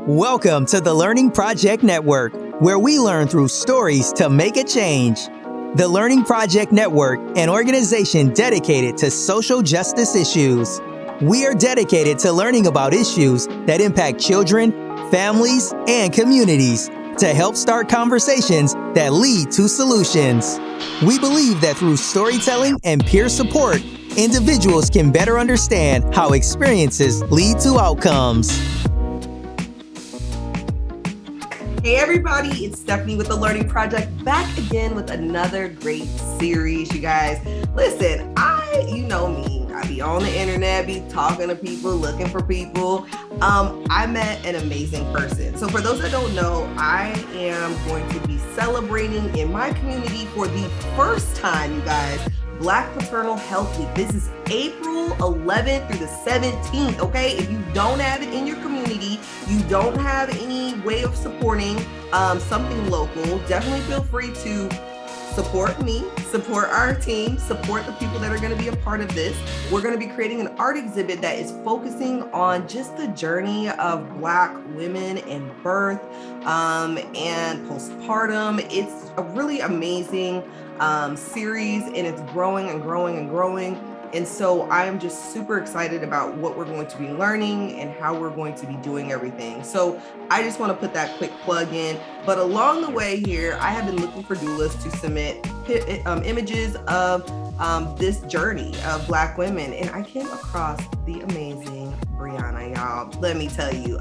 Welcome to the Learning Project Network, where we learn through stories to make a change. The Learning Project Network, an organization dedicated to social justice issues. We are dedicated to learning about issues that impact children, families, and communities to help start conversations that lead to solutions. We believe that through storytelling and peer support, individuals can better understand how experiences lead to outcomes. Hey everybody, it's Stephanie with the Learning Project, back again with another great series, you guys. Listen, you know me, I be on the internet, be talking to people, looking for people. I met an amazing person. So for those that don't know, I am going to be celebrating in my community for the first time, you guys, Black Maternal Health Week. This is April 11th through the 17th, okay? If you don't have it in your community, you don't have any way of supporting something local, definitely feel free to support me, support our team, support the people that are going to be a part of this. We're going to be creating an art exhibit that is focusing on just the journey of Black women and birth and postpartum. It's a really amazing series, and it's growing and growing and growing. And so I am just super excited about what we're going to be learning and how we're going to be doing everything. So I just want to put that quick plug in. But along the way here, I have been looking for doulas to submit images of this journey of Black women. And I came across the amazing Brianna, y'all. Let me tell you,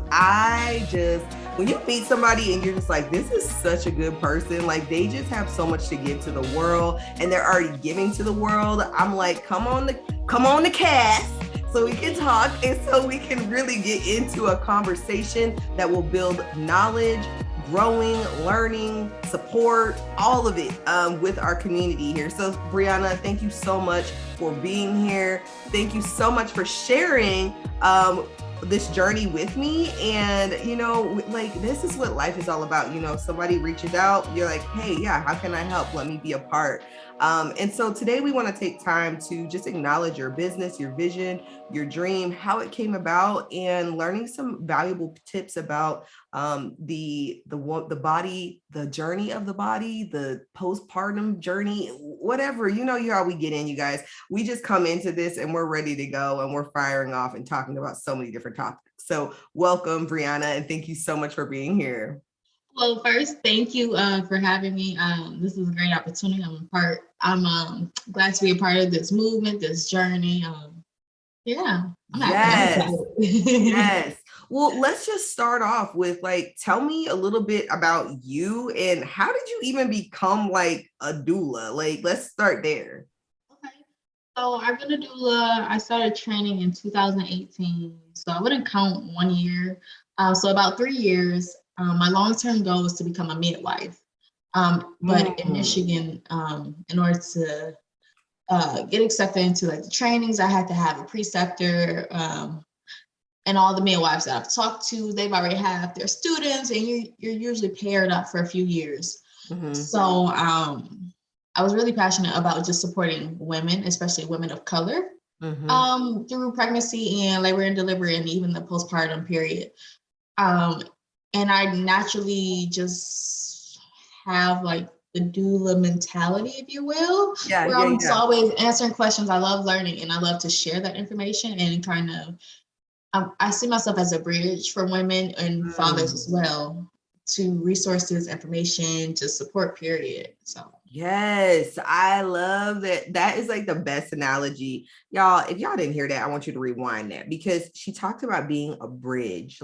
when you meet somebody and you're just like, this is such a good person, like they just have so much to give to the world and they're already giving to the world. I'm like, come on the cast so we can talk and so we can really get into a conversation that will build knowledge, growing, learning, support, all of it with our community here. So Brianna, thank you so much for being here. Thank you so much for sharing this journey with me. And this is what life is all about. Somebody reaches out, you're like, hey, yeah, how can I help? Let me be a part. And so today we want to take time to just acknowledge your business, your vision, your dream, how it came about, and learning some valuable tips about the body, the journey of the body, the postpartum journey, whatever, how we get in, you guys. We just come into this and we're ready to go and we're firing off and talking about so many different topics. So welcome, Brianna, and thank you so much for being here. Well, first, thank you for having me. This is a great opportunity. I'm glad to be a part of this movement, this journey. I'm happy. Yes. Well, let's just start off with tell me a little bit about you and how did you even become a doula? Let's start there. Okay. So I've been a doula. I started training in 2018. So I wouldn't count 1 year. So about 3 years. My long-term goal was to become a midwife. But in Michigan, in order to get accepted into the trainings, I had to have a preceptor. And all the midwives that I've talked to, they've already have their students, and you're usually paired up for a few years. Mm-hmm. So I was really passionate about just supporting women, especially women of color, through pregnancy and labor and delivery, and even the postpartum period. And I naturally just have the doula mentality, if you will, where I'm just always answering questions. I love learning and I love to share that information and kind of, I see myself as a bridge for women and fathers as well to resources, information, to support, period. So. Yes, I love that. That is the best analogy. Y'all, if y'all didn't hear that, I want you to rewind that because she talked about being a bridge.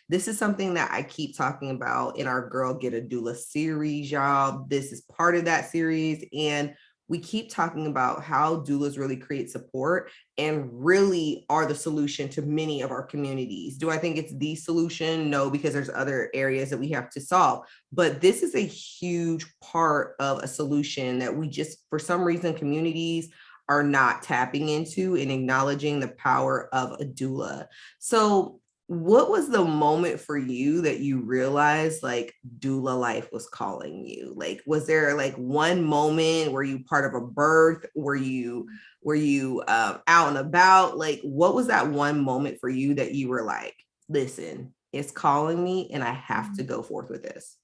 This is something that I keep talking about in our Girl Get a Doula series, y'all. This is part of that series. And we keep talking about how doulas really create support and really are the solution to many of our communities. Do I think it's the solution? No, because there's other areas that we have to solve. But this is a huge part of a solution that we just, for some reason, communities are not tapping into and acknowledging the power of a doula. So what was the moment for you that you realized doula life was calling you? Was there one moment? Were you part of a birth? Were you out and about? What was that one moment for you that you were listen, is calling me and I have to go forth with this?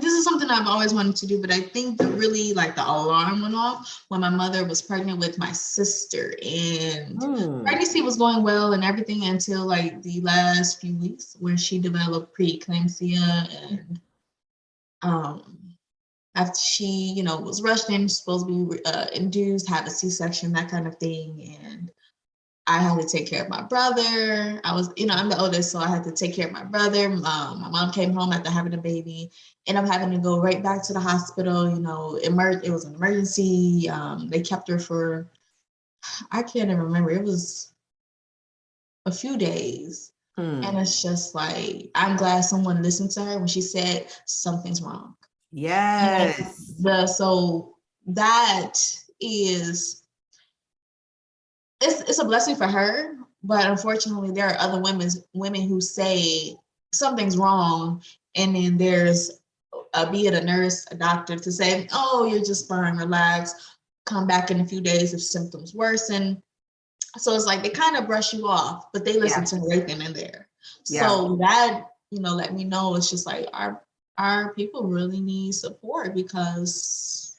This is something I've always wanted to do, but I think that really like the alarm went off when my mother was pregnant with my sister, and pregnancy was going well and everything until like the last few weeks where she developed preeclampsia, and after she, you know, was rushed in, supposed to be induced, have a C-section, that kind of thing, and I had to take care of my brother. I was, you know, I'm the oldest, so I had to take care of my brother. My mom came home after having a baby, and I'm having to go right back to the hospital. You know, it was an emergency. They kept her for, I can't even remember. It was a few days. And it's just like, I'm glad someone listened to her when she said something's wrong. Yes. So that is, it's a blessing for her, but unfortunately there are other women who say something's wrong, and then there's be it a nurse, a doctor, to say, oh, you're just fine, relax, come back in a few days if symptoms worsen. So it's like they kind of brush you off, but they listen to right then and there. So that, you know, let me know it's just like our people really need support, because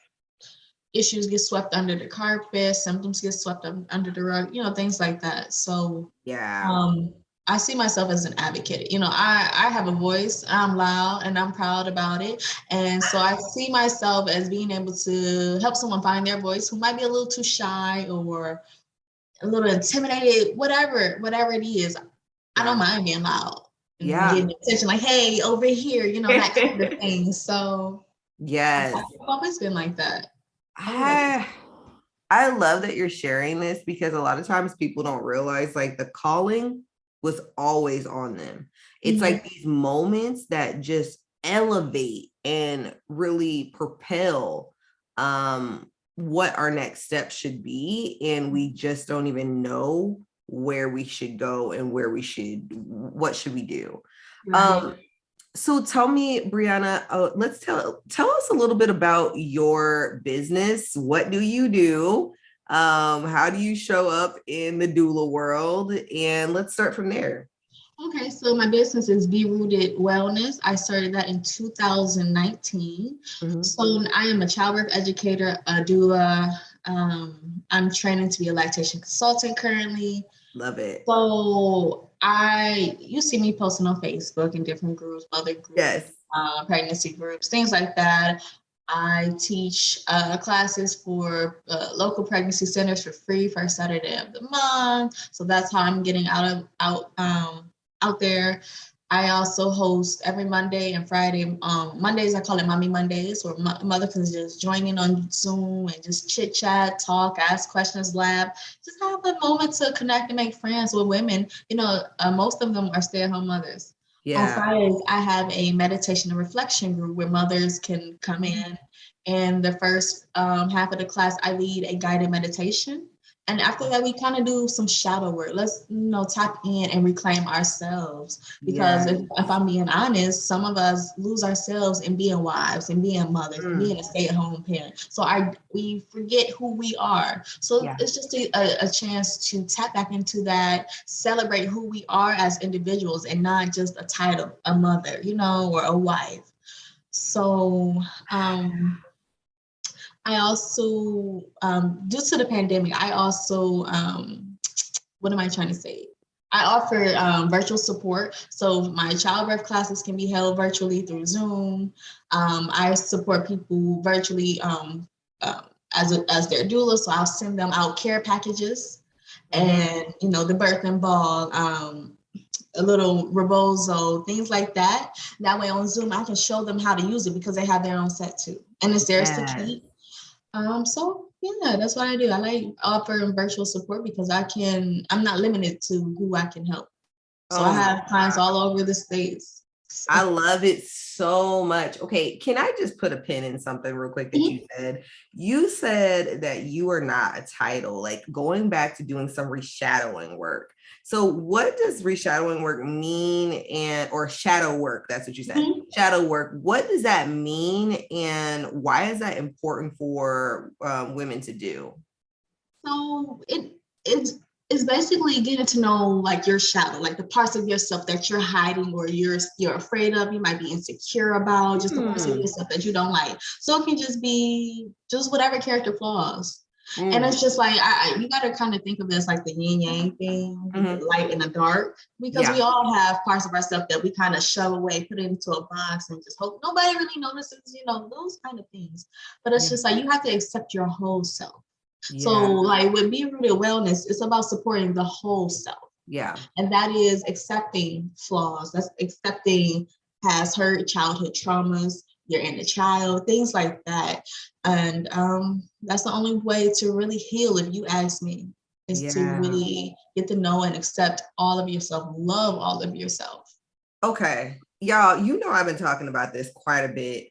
issues get swept under the carpet, symptoms get swept under the rug, you know, things like that. So I see myself as an advocate. You know, I have a voice, I'm loud, and I'm proud about it. And so I see myself as being able to help someone find their voice who might be a little too shy or a little intimidated, whatever it is. I don't mind being loud and getting attention, like, hey, over here, you know, that kind of thing. So I've always been like that. I love that you're sharing this, because a lot of times people don't realize like the calling was always on them. It's like these moments that just elevate and really propel what our next step should be. And we just don't even know where we should go and what should we do. So tell me, Brianna, let's tell us a little bit about your business. What do you do? How do you show up in the doula world? And let's start from there. Okay, so my business is Be Rooted Wellness. I started that in 2019. So I am a childbirth educator, a doula. I'm training to be a lactation consultant currently. Love it. So you see me posting on Facebook in different groups, other groups, pregnancy groups, things like that. I teach classes for local pregnancy centers for free, first Saturday of the month. So that's how I'm getting out there. I also host every Monday and Friday. Mondays, I call it Mommy Mondays, where mother can just join in on Zoom and just chit chat, talk, ask questions, laugh, just have a moment to connect and make friends with women. You know, most of them are stay-at-home mothers. On Fridays, I have a meditation and reflection group where mothers can come in. And the first half of the class, I lead a guided meditation. And after that, we kind of do some shadow work. Let's, tap in and reclaim ourselves. Because if I'm being honest, some of us lose ourselves in being wives and being mothers and being a stay-at-home parent. So we forget who we are. So it's just a chance to tap back into that, celebrate who we are as individuals and not just a title, a mother, or a wife. So I also, due to the pandemic, I also, what am I trying to say? I offer virtual support. So my childbirth classes can be held virtually through Zoom. I support people virtually as their doula. So I'll send them out care packages and, the birthing ball, a little rebozo, things like that. That way on Zoom, I can show them how to use it because they have their own set too. And it's theirs to keep. So yeah, that's what I do. I like offering virtual support because I'm not limited to who I can help. So I have clients all over the States. I love it so much. Okay, can I just put a pin in something real quick that you said? You said that you are not a title, like going back to doing some reshadowing work. So what does reshadowing work mean, or shadow work? That's what you said. Shadow work. What does that mean, and why is that important for women to do? So it's It's basically getting to know like your shadow, like the parts of yourself that you're hiding or you're afraid of, you might be insecure about, just the parts of yourself that you don't like. So it can just be just whatever character flaws. And it's just like you got to kind of think of it as like the yin yang thing, the light and the dark, because we all have parts of ourselves that we kind of shove away, put it into a box, and just hope nobody really notices, those kind of things. But it's just like you have to accept your whole self. So like with Be Rooted Wellness, it's about supporting the whole self. Yeah. And that is accepting flaws. That's accepting past hurt, childhood traumas, your inner child, things like that. And that's the only way to really heal, if you ask me, is to really get to know and accept all of yourself, love all of yourself. Okay. Y'all, I've been talking about this quite a bit.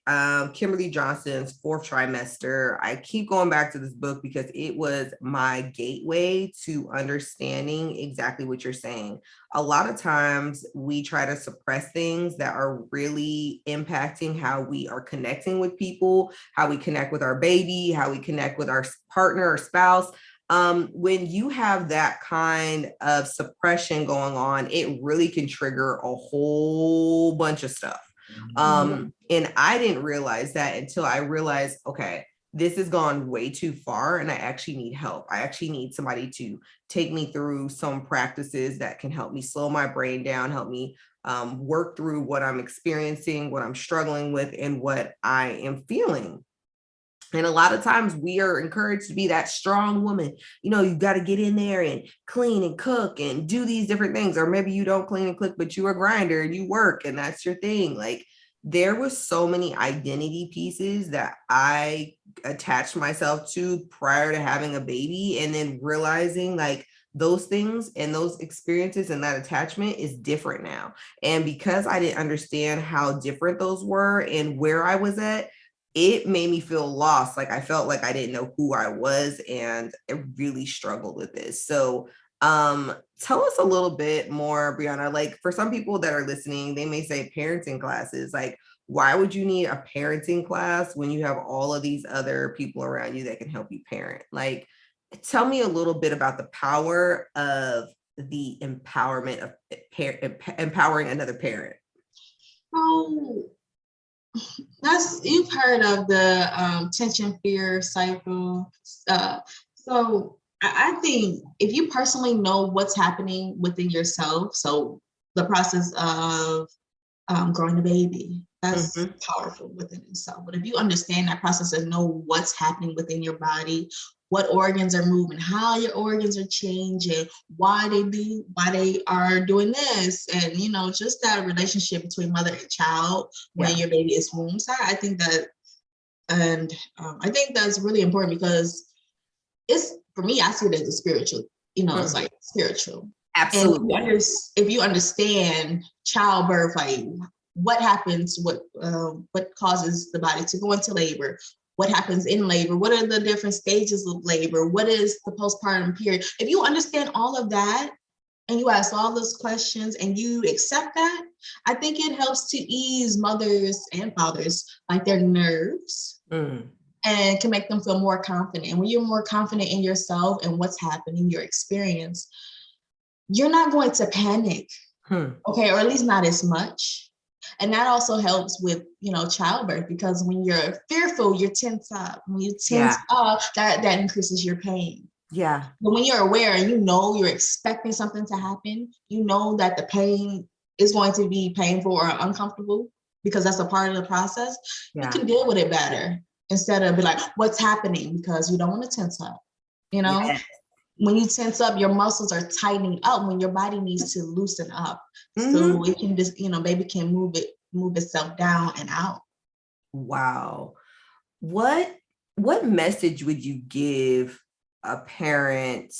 Kimberly Johnson's Fourth Trimester. I keep going back to this book because it was my gateway to understanding exactly what you're saying. A lot of times we try to suppress things that are really impacting how we are connecting with people, how we connect with our baby, how we connect with our partner or spouse. When you have that kind of suppression going on, it really can trigger a whole bunch of stuff. And I didn't realize that until I realized, okay, this has gone way too far and I actually need help. I actually need somebody to take me through some practices that can help me slow my brain down, help me work through what I'm experiencing, what I'm struggling with, and what I am feeling. And a lot of times we are encouraged to be that strong woman. You got to get in there and clean and cook and do these different things. Or maybe you don't clean and cook, but you're a grinder and you work and that's your thing. Like there was so many identity pieces that I attached myself to prior to having a baby, and then realizing like those things and those experiences and that attachment is different now. And because I didn't understand how different those were and where I was at, it made me feel lost. Like I felt like I didn't know who I was, and I really struggled with this. So tell us a little bit more, Brianna. Like for some people that are listening, they may say parenting classes. Like, why would you need a parenting class when you have all of these other people around you that can help you parent? Like, tell me a little bit about the power of the empowerment of empowering another parent. Oh, you've heard of the tension fear cycle. So I think if you personally know what's happening within yourself, so the process of growing a baby, that's powerful within itself. But if you understand that process and know what's happening within your body, what organs are moving, how your organs are changing, why they are doing this, and just that relationship between mother and child when your baby is womb side. I think that's really important because it's, for me, I see it as a spiritual. It's like spiritual. Absolutely. And if you understand childbirth, like what happens, what causes the body to go into labor, what happens in labor, what are the different stages of labor, what is the postpartum period. If you understand all of that and you ask all those questions and you accept that, I think it helps to ease mothers and fathers, like their nerves, and can make them feel more confident. And when you're more confident in yourself and what's happening, your experience, you're not going to panic, okay, or at least not as much. And that also helps with, childbirth, because when you're fearful, you're tense up. When you tense up, that increases your pain. Yeah. But when you're aware and you're expecting something to happen, that the pain is going to be painful or uncomfortable because that's a part of the process, you can deal with it better instead of be like, what's happening? Because you don't want to tense up, Yes. When you tense up, your muscles are tightening up when your body needs to loosen up. So it can just, baby can move itself down and out. Wow. What message would you give a parent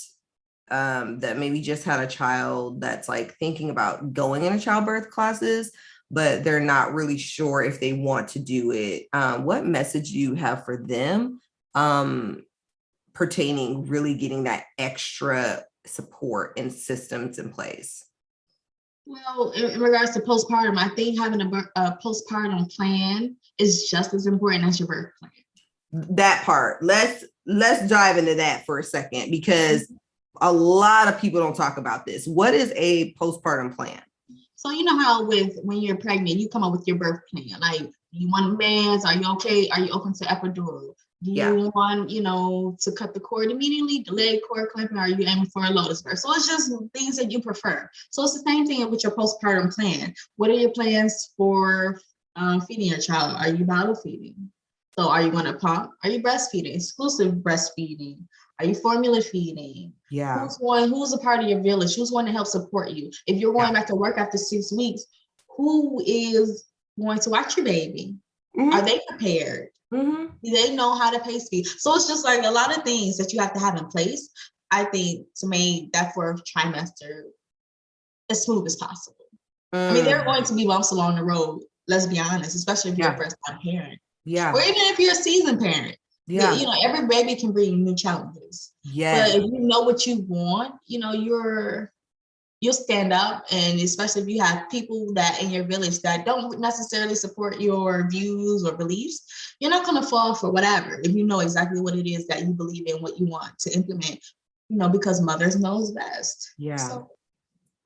that maybe just had a child that's like thinking about going into childbirth classes, but they're not really sure if they want to do it? What message do you have for them pertaining really getting that extra support and systems in place? Well, in regards to postpartum, I think having a postpartum plan is just as important as your birth plan. That part. Let's dive into that for a second, because a lot of people don't talk about this. What is a postpartum plan? So you know how when you're pregnant, you come up with your birth plan. Like, you want meds? Are you okay? Are you open to epidural? Do you want, to cut the cord immediately, delayed cord clamping? Are you aiming for a lotus birth? So it's just things that you prefer. So it's the same thing with your postpartum plan. What are your plans for feeding your child? Are you bottle feeding? So are you going to pump? Are you breastfeeding? Exclusive breastfeeding? Are you formula feeding? Yeah. Who's a part of your village? Who's going to help support you? If you're going back to work after 6 weeks, who is going to watch your baby? Mm-hmm. Are they prepared? Mm-hmm. Do they know how to pace feed? So it's just like a lot of things that you have to have in place, I think, to make that fourth trimester as smooth as possible. I mean, there are going to be bumps along the road, let's be honest, especially if you're a first-time parent. Yeah. Or even if you're a seasoned parent. Yeah. Every baby can bring new challenges. Yeah. But if you know what you want, you'll stand up, and especially if you have people that in your village that don't necessarily support your views or beliefs, you're not going to fall for whatever if you know exactly what it is that you believe in, what you want to implement, because mothers knows best. Yeah. So.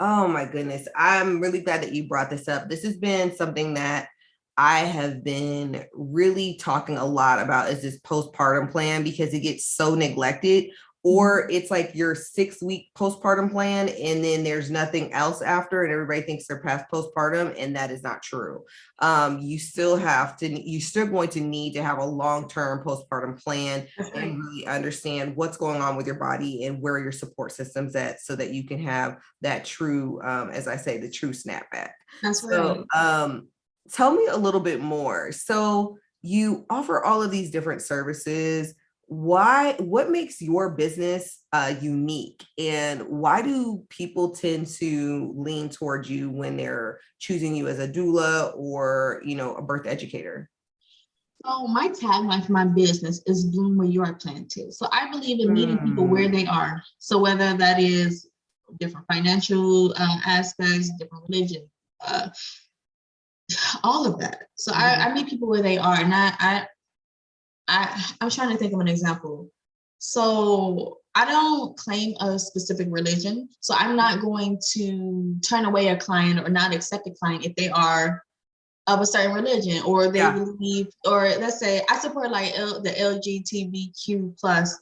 Oh my goodness. I'm really glad that you brought this up. This has been something that I have been really talking a lot about, is this postpartum plan, because it gets so neglected. Or it's like your 6-week postpartum plan, and then there's nothing else after, and everybody thinks they're past postpartum, and that is not true. You're still going to need to have a long-term postpartum plan and really understand what's going on with your body and where your support system's at, so that you can have that true, as I say, the true snapback. That's right. So, tell me a little bit more. So you offer all of these different services. What makes your business unique, and why do people tend to lean towards you when they're choosing you as a doula or, a birth educator? So my tagline for my business is bloom where you are planted. So I believe in meeting people where they are. So whether that is different financial aspects, different religion, all of that. So I meet people where they are, and I'm trying to think of an example. So I don't claim a specific religion. So I'm not going to turn away a client or not accept a client if they are of a certain religion, or they believe, or let's say I support like the LGBTQ plus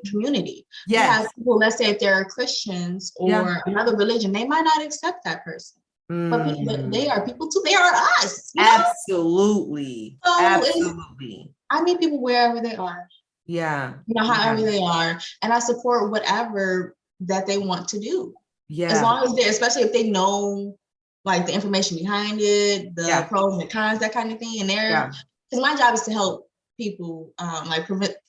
community. Yes. You have people, let's say if they're Christians or another religion, they might not accept that person. But they are people too. They are us. Absolutely. So absolutely. I meet people wherever they are. Yeah. However they are. And I support whatever that they want to do. Yeah. As long as especially if they know the information behind it, the pros and the cons, that kind of thing. And because my job is to help people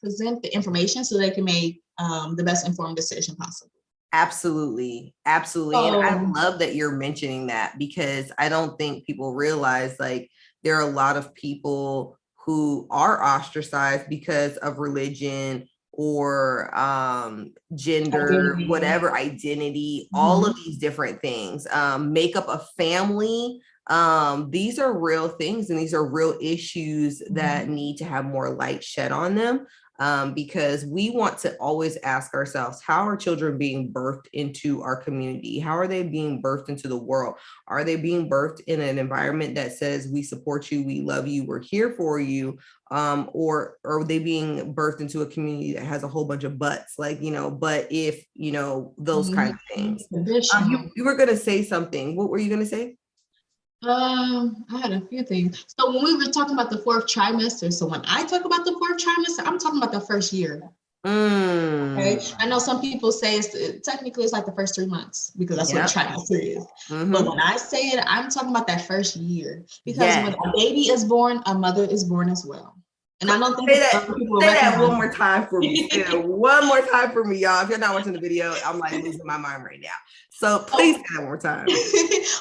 present the information so they can make the best informed decision possible. Absolutely. Absolutely. And I love that you're mentioning that, because I don't think people realize there are a lot of people who are ostracized because of religion or gender, whatever identity, all of these different things, make up a family. These are real things, and these are real issues that need to have more light shed on them. Because we want to always ask ourselves, how are children being birthed into our community? How are they being birthed into the world? Are they being birthed in an environment that says, we support you, we love you, we're here for you? Or are they being birthed into a community that has a whole bunch of buts, but if, those kind of things. You were going to say something. What were you going to say? I had a few things. So when we were talking about the fourth trimester, so when I talk about the fourth trimester, I'm talking about the first year. Okay. I know some people say technically it's like the first 3 months, because that's what a trimester is. But when I say it, I'm talking about that first year, because when a baby is born, a mother is born as well. And I don't think say that one more time for me. One more time for me, y'all. If you're not watching the video, I'm losing my mind right now. So please say that one more time.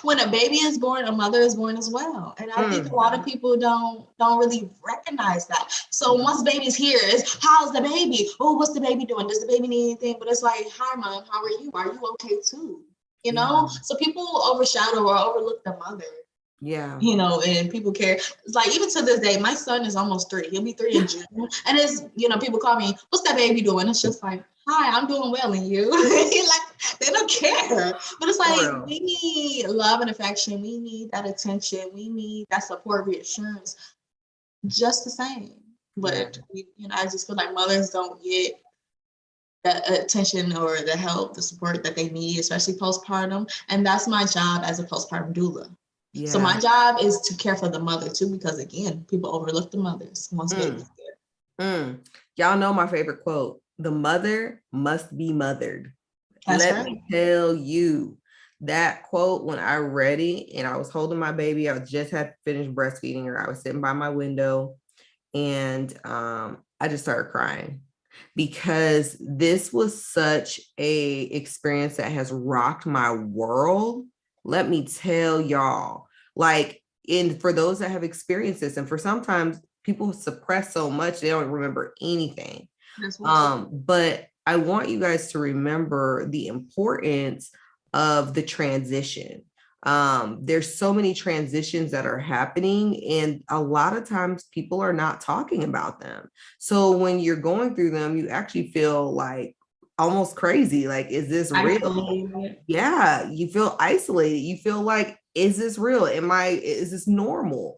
When a baby is born, a mother is born as well. And I think a lot of people don't really recognize that. So once baby's here, it's how's the baby? Oh, what's the baby doing? Does the baby need anything? But it's like, hi mom, how are you? Are you okay too? So people overshadow or overlook the mother. Yeah. And people care. It's even to this day, my son is almost 3. He'll be 3 in June. And it's, people call me, what's that baby doing? It's just hi, I'm doing well, and you? Like, they don't care. But it's For like, real. we need love and affection. We need that attention. We need that support, reassurance, just the same. Yeah. But, I just feel like mothers don't get that attention or the help, the support that they need, especially postpartum. And that's my job as a postpartum doula. So Yeah. my job is to care for the mother too, because again, people overlook the mothers once baby's there. Y'all know my favorite quote: the mother must be mothered. That's Let right. me tell you, that quote, when I read it and I was holding my baby, I just had finished breastfeeding her. I was sitting by my window, and I just started crying, because this was such a experience that has rocked my world. Let me tell y'all, like, for those that have experienced this, and for sometimes people suppress so much they don't remember anything. But I want you guys to remember the importance of the transition. There's so many transitions that are happening, and a lot of times people are not talking about them. So when you're going through them, you actually feel like almost crazy. Like, is this real? Yeah, you feel isolated. You feel like, is this real? Is this normal?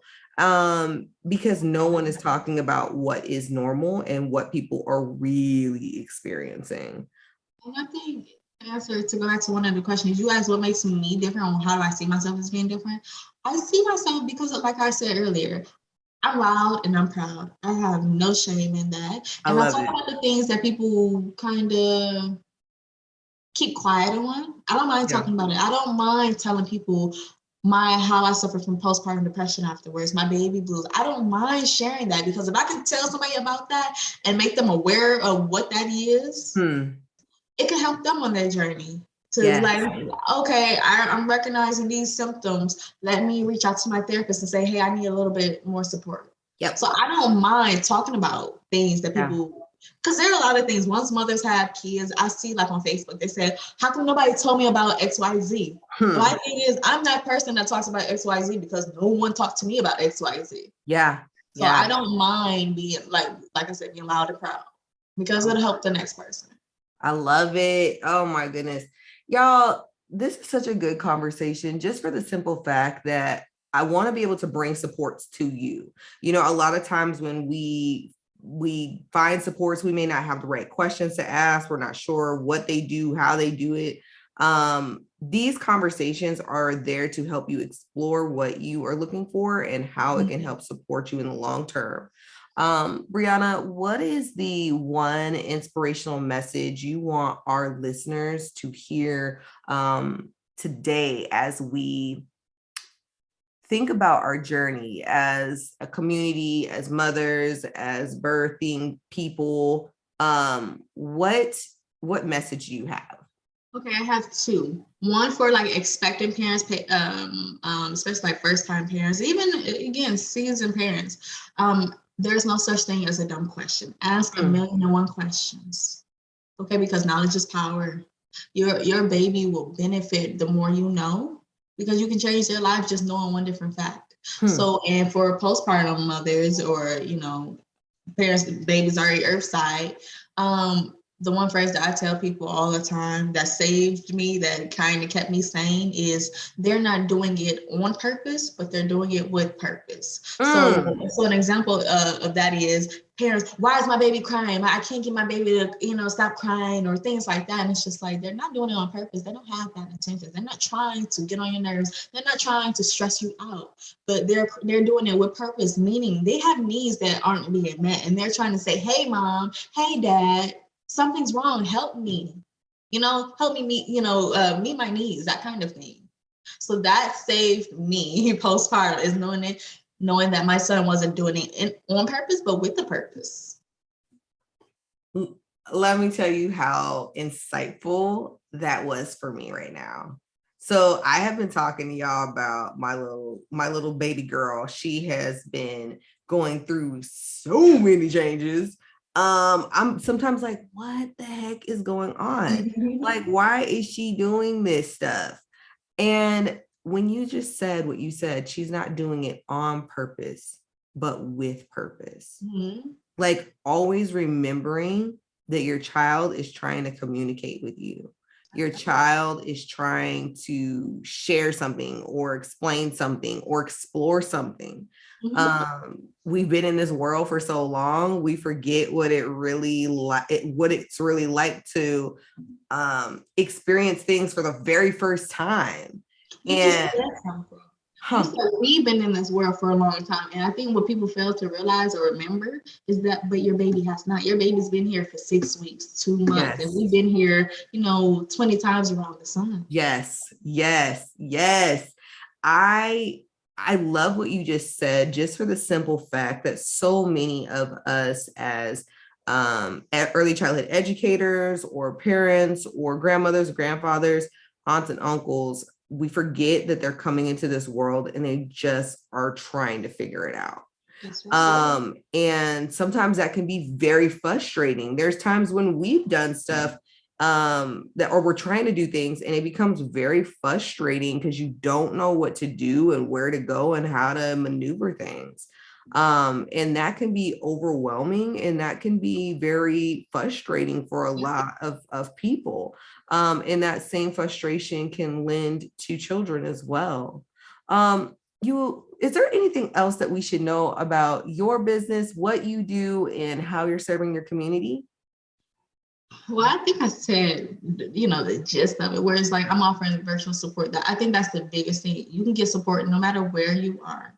Because no one is talking about what is normal and what people are really experiencing. And I think, answer to go back to one of the questions you asked, what makes me different, or how do I see myself as being different? I see myself because, like I said earlier, I'm loud and I'm proud. I have no shame in that. I And I love talk it. about the things that people kind of keep quiet on. I don't mind Yeah. talking about it. I don't mind telling people how I suffer from postpartum depression afterwards, my baby blues. I don't mind sharing that, because if I can tell somebody about that and make them aware of what that is, it can help them on their journey to like, okay, I'm recognizing these symptoms. Let me reach out to my therapist and say, hey, I need a little bit more support. Yep. So I don't mind talking about things that people, because there are a lot of things. Once mothers have kids, I see like on Facebook, they said, how come nobody told me about XYZ? My thing is, I'm that person that talks about XYZ because no one talked to me about XYZ. Yeah. So I don't mind being like I said, being loud and proud, because it'll help the next person. I love it. Oh my goodness. Y'all, this is such a good conversation, just for the simple fact that I want to be able to bring supports to you. You know, a lot of times when we find supports, we may not have the right questions to ask. We're not sure what they do, how they do it. These conversations are there to help you explore what you are looking for and how it can help support you in the long term. Brianna, what is the one inspirational message you want our listeners to hear today, as we think about our journey as a community, as mothers, as birthing people? What message do you have? Okay, I have two. One for like expectant parents, especially like first-time parents, even again seasoned parents. There's no such thing as a dumb question. Ask 1,000,001 questions. Okay, because knowledge is power. Your baby will benefit the more you know, because you can change their life just knowing one different fact. So, and for postpartum mothers, or parents, babies already earthside, the one phrase that I tell people all the time that saved me, that kind of kept me sane, is they're not doing it on purpose, but they're doing it with purpose. So an example of that is, parents, why is my baby crying? I can't get my baby to, stop crying, or things like that. And it's just like, they're not doing it on purpose. They don't have that intention. They're not trying to get on your nerves. They're not trying to stress you out, but they're doing it with purpose, meaning they have needs that aren't being met. And they're trying to say, hey, mom, hey, dad, something's wrong. Help me, help me meet, meet my needs, that kind of thing. So that saved me postpartum, is knowing that my son wasn't doing it on purpose, but with a purpose. Let me tell you how insightful that was for me right now. So I have been talking to y'all about my little baby girl. She has been going through so many changes. I'm sometimes like, what the heck is going on? Like, why is she doing this stuff? And when you just said what you said, she's not doing it on purpose, but with purpose. Like, always remembering that your child is trying to communicate with you. Your child is trying to share something or explain something or explore something. We've been in this world for so long, we forget what it's really like to experience things for the very first time. You And You said we've been in this world for a long time. And I think what people fail to realize or remember is that, but your baby has not. Your baby's been here for 6 weeks, 2 months, and we've been here, 20 times around the sun. Yes. I love what you just said, just for the simple fact that so many of us as early childhood educators or parents or grandmothers, grandfathers, aunts and uncles, we forget that they're coming into this world and they just are trying to figure it out. Right. And sometimes that can be very frustrating. There's times when we've done stuff or we're trying to do things and it becomes very frustrating because you don't know what to do and where to go and how to maneuver things. And that can be overwhelming and that can be very frustrating for a lot of people. And that same frustration can lend to children as well. Is there anything else that we should know about your business, what you do, and how you're serving your community? Well, I think I said, the gist of it, where it's like I'm offering virtual support. That I think that's the biggest thing. You can get support no matter where you are.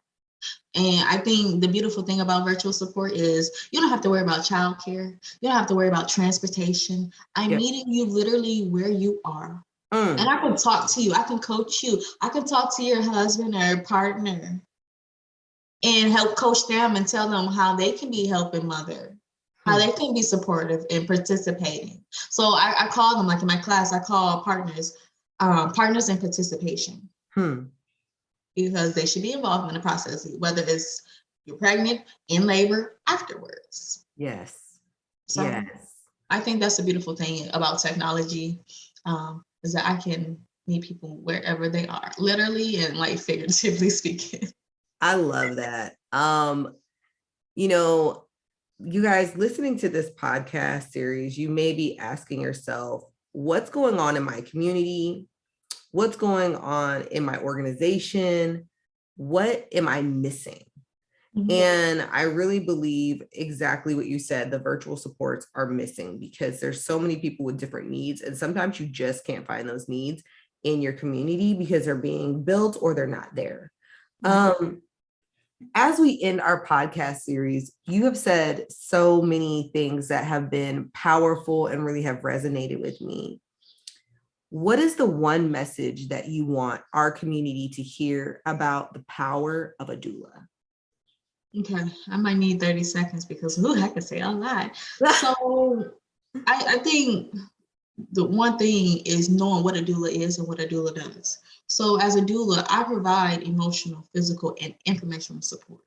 And I think the beautiful thing about virtual support is you don't have to worry about childcare. You don't have to worry about transportation. I'm meeting you literally where you are. And I can talk to you. I can coach you. I can talk to your husband or partner and help coach them and tell them how they can be helping mother, how they can be supportive and participating. So I call them, like in my class, I call partners in participation. Because they should be involved in the process, whether it's you're pregnant, in labor, afterwards. Yes. So I think that's the beautiful thing about technology, is that I can meet people wherever they are, literally and like figuratively speaking. I love that. You guys listening to this podcast series, you may be asking yourself, what's going on in my community? What's going on in my organization? What am I missing? And I really believe exactly what you said. The virtual supports are missing because there's so many people with different needs. And sometimes you just can't find those needs in your community because they're being built or they're not there. As we end our podcast series, you have said so many things that have been powerful and really have resonated with me. What is the one message that you want our community to hear about the power of a doula? Okay, I might need 30 seconds because I can say a lot. So I think the one thing is knowing what a doula is and what a doula does. So as a doula, I provide emotional, physical, and informational support.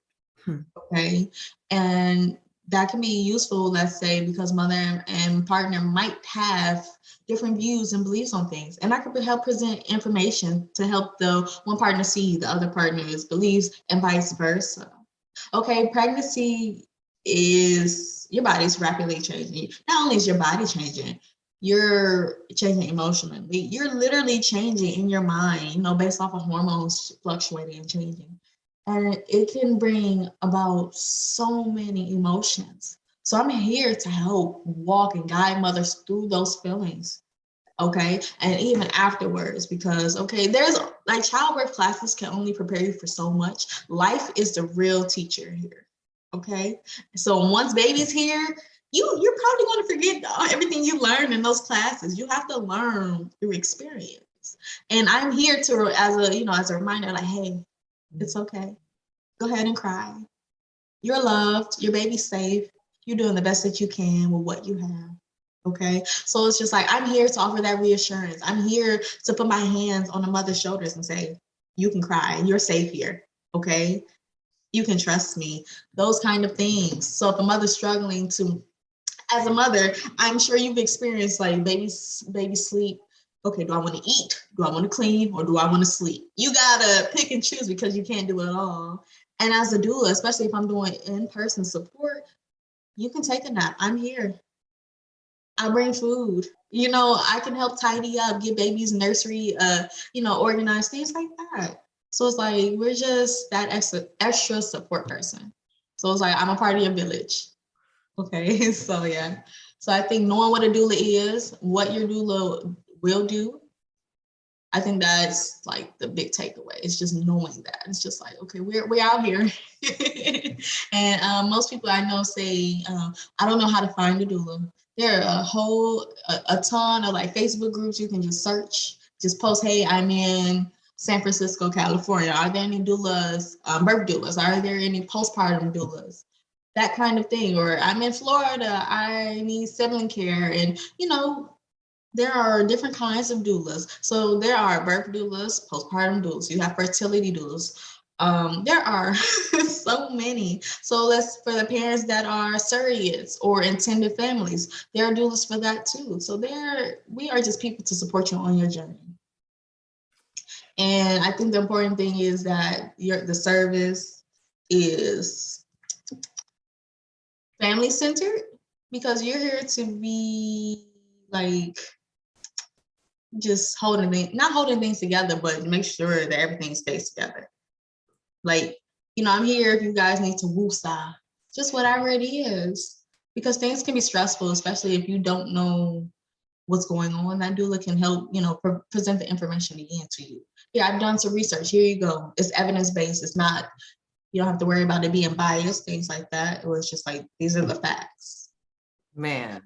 Okay. And that can be useful, let's say, because mother and partner might have different views and beliefs on things. And I could help present information to help the one partner see the other partner's beliefs and vice versa. Okay, pregnancy is, your body's rapidly changing. Not only is your body changing, you're changing emotionally. You're literally changing in your mind, based off of hormones fluctuating and changing. And it can bring about so many emotions. So I'm here to help walk and guide mothers through those feelings. Okay. And even afterwards, because, there's like childbirth classes can only prepare you for so much. Life is the real teacher here. Okay. So once baby's here, you're probably going to forget everything you learned in those classes. You have to learn through experience. And I'm here to, as a reminder, like, hey, it's okay. Go ahead and cry. You're loved. Your baby's safe. You're doing the best that you can with what you have. Okay. So it's just like, I'm here to offer that reassurance. I'm here to put my hands on a mother's shoulders and say, you can cry and you're safe here. Okay. You can trust me. Those kind of things. So if a mother's struggling to, as a mother, I'm sure you've experienced like baby sleep. Okay, do I want to eat? Do I want to clean? Or do I want to sleep? You gotta pick and choose because you can't do it all. And as a doula, especially if I'm doing in-person support, you can take a nap. I'm here. I bring food. I can help tidy up, get babies nursery, organize things like that. So it's like we're just that extra support person. So it's like I'm a part of your village. Okay, so yeah. So I think knowing what a doula is, what your doula will do, I think that's like the big takeaway. It's just knowing that. It's just like, okay, we're out here. And most people I know say, I don't know how to find a doula. There are a ton of like Facebook groups you can just search, just post, hey, I'm in San Francisco, California. Are there any doulas, birth doulas? Are there any postpartum doulas? That kind of thing. Or I'm in Florida, I need sibling care. And, there are different kinds of doulas. So there are birth doulas, postpartum doulas. You have fertility doulas. There are so many. So that's for the parents that are surrogates or intended families. There are doulas for that too. So we are just people to support you on your journey. And I think the important thing is that the service is family centered, because you're here to be like just not holding things together, but make sure that everything stays together. Like, I'm here if you guys need to woosah, just whatever it is, because things can be stressful, especially if you don't know what's going on. That doula can help, present the information again to you. Yeah, I've done some research. Here you go. It's evidence-based. It's not, you don't have to worry about it being biased, things like that. Or it's just like, these are the facts. Man.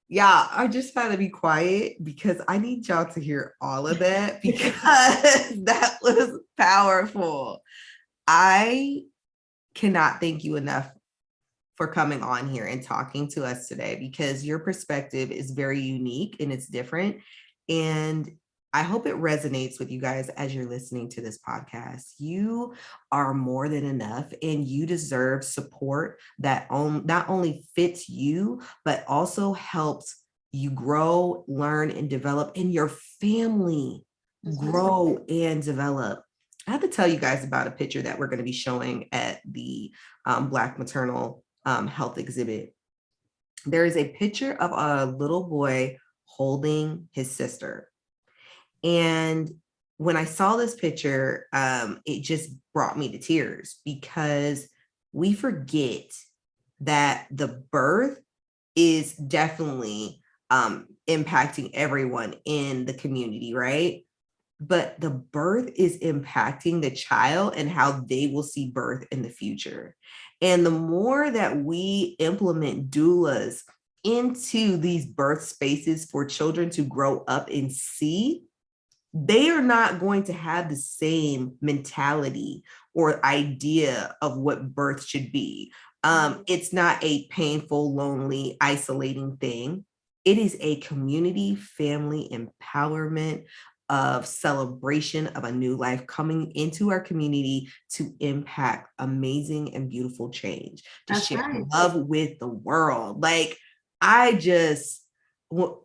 Yeah, I just had to be quiet because I need y'all to hear all of that, because that was powerful. I cannot thank you enough for coming on here and talking to us today, because your perspective is very unique and it's different. And I hope it resonates with you guys as you're listening to this podcast. You are more than enough, and you deserve support that not only fits you, but also helps you grow, learn, and develop, and your family grow and develop. I have to tell you guys about a picture that we're going to be showing at the Black Maternal Health exhibit. There is a picture of a little boy holding his sister. And when I saw this picture, it just brought me to tears, because we forget that the birth is definitely impacting everyone in the community, right? But the birth is impacting the child and how they will see birth in the future. And the more that we implement doulas into these birth spaces for children to grow up and see, they are not going to have the same mentality or idea of what birth should be. It's not a painful, lonely, isolating thing. It is a community, family empowerment of celebration of a new life coming into our community to impact amazing and beautiful change, to share love with the world. Like,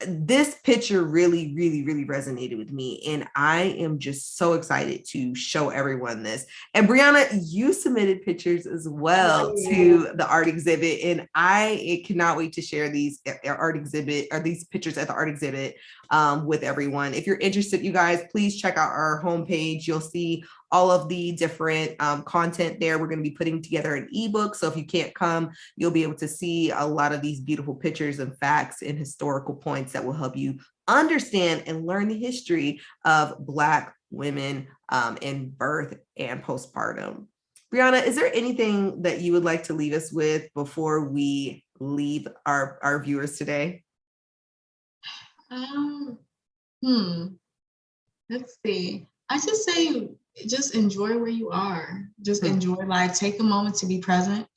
this picture really, really, really resonated with me. And I am just so excited to show everyone this. And Brianna, you submitted pictures as well to the art exhibit. And I cannot wait to share these art exhibit, or these pictures at the art exhibit with everyone. If you're interested, you guys, please check out our homepage. You'll see all of the different content there. We're going to be putting together an ebook. So if you can't come, you'll be able to see a lot of these beautiful pictures and facts and historical points that will help you understand and learn the history of Black women in birth and postpartum. Brianna, is there anything that you would like to leave us with before we leave our viewers today? Let's see. I just say, just enjoy where you are. Just enjoy life. Take a moment to be present.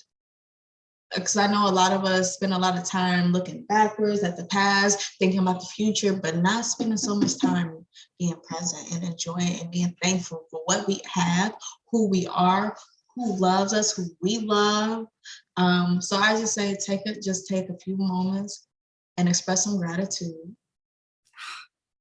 Because I know a lot of us spend a lot of time looking backwards at the past, thinking about the future, but not spending so much time being present and enjoying and being thankful for what we have, who we are, who loves us, who we love. So I just say, take a few moments and express some gratitude.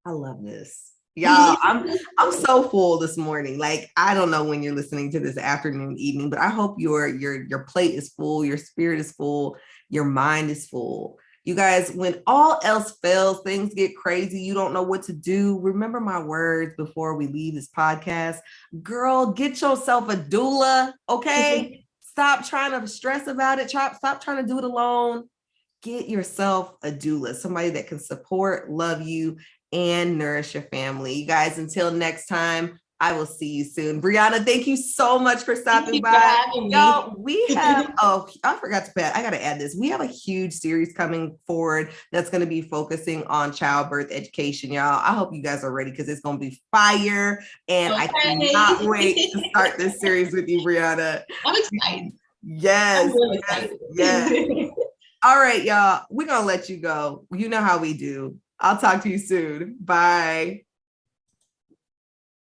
I love this. Y'all, I'm so full this morning. Like, I don't know when you're listening to this afternoon, evening, but I hope your plate is full, your spirit is full, your mind is full. You guys, when all else fails, things get crazy, you don't know what to do, remember my words before we leave this podcast. Girl, get yourself a doula, okay? Stop trying to stress about it. Stop trying to do it alone. Get yourself a doula, somebody that can support, love you, and nourish your family. You guys, until next time, I will see you soon. Brianna, thank you so much for stopping by. Y'all, we have, I forgot to put, I got to add this. We have a huge series coming forward that's going to be focusing on childbirth education, y'all. I hope you guys are ready because it's going to be fire. And I cannot wait to start this series with you, Brianna. I'm excited. Yes. I'm really excited. Yes. All right, y'all. We're going to let you go. You know how we do. I'll talk to you soon. Bye.